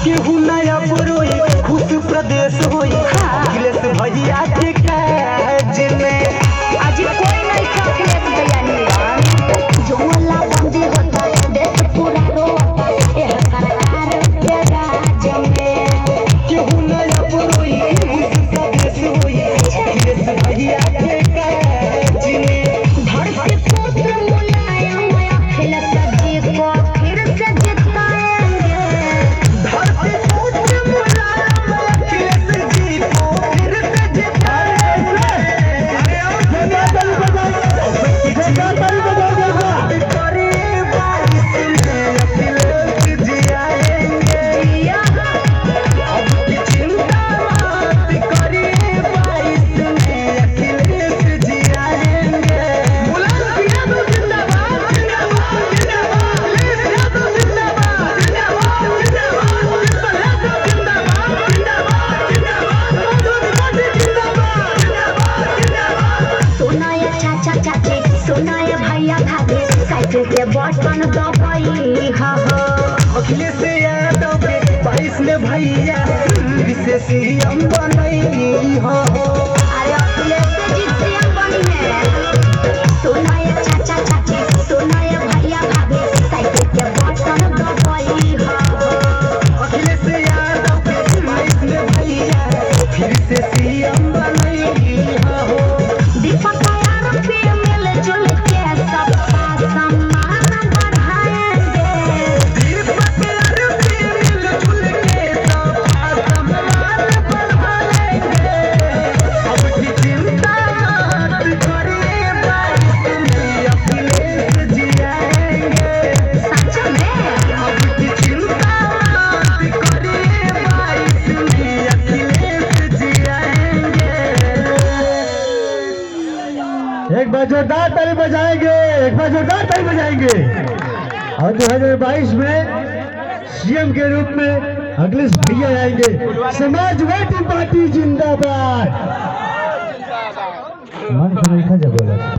केहू नया पुरोई खुश प्रदेश होई अखिलेश भैया के काज में आज कोई नहीं था अखिलेश भैया नियन जो वाला बंदी होता देश पूरा रोता यह सरकार के राज में केहू नया पुरोई खुश प्रदेश होई अखिलेश भैया के काज में धरती पुत्र मुलायम अखिलेश जी को फिर से जिताएंगे धरती पुत्र मुलायम अखिलेश जी को फिर से जिताएंगे। अरे और जगह ताली बजाओ करे बारिश में अखिलेश जी आएंगे। अब की चिंता मत करिए बारिश में अखिलेश जी आएंगे। मुलायम सिंह यादव जिंदाबाद जिंदाबाद जिंदाबाद अखिलेश यादव जिंदाबाद जिंदाबाद जिंदाबाद प्रिंसिपल यादव जिंदाबाद जिंदाबाद जिंदाबाद मधुर मोदी जिंदाबाद जिंदाबाद जिंदाबाद। सुना ये चाचा चाची सुना ये भैया भाभी साइकिल के बटन दबाई हा हो अखिलेश यादव के 22 में भैया विशेष सीएम बनई हो। अरे अखिलेश जी सीएम बनी है सुना ये चाचा चाची सुना ये भैया भाभी साइकिल के बटन दबाई हा हो अखिलेश यादव के 22 में भैया फिर से सीएम बनई हो। दीपक यार पे मिलजुल के सबका सम्मान बढ़ाएंगे दीपक अरबी मिलजुल के सबका सम्मान बढ़ाएंगे। अब की चिंता मत करिए बारिश में अखिलेश जी आएंगे। सच में अब की चिंता मत करिए बारिश में अखिलेश जी आएंगे। एक बार जोरदार ताली बजाएंगे, एक बार जोरदार ताली बजाएंगे। और 2022 में सीएम के रूप में अखिलेश भैया आएंगे। समाजवादी पार्टी जिंदाबाद। मन को नहीं था जब बोला।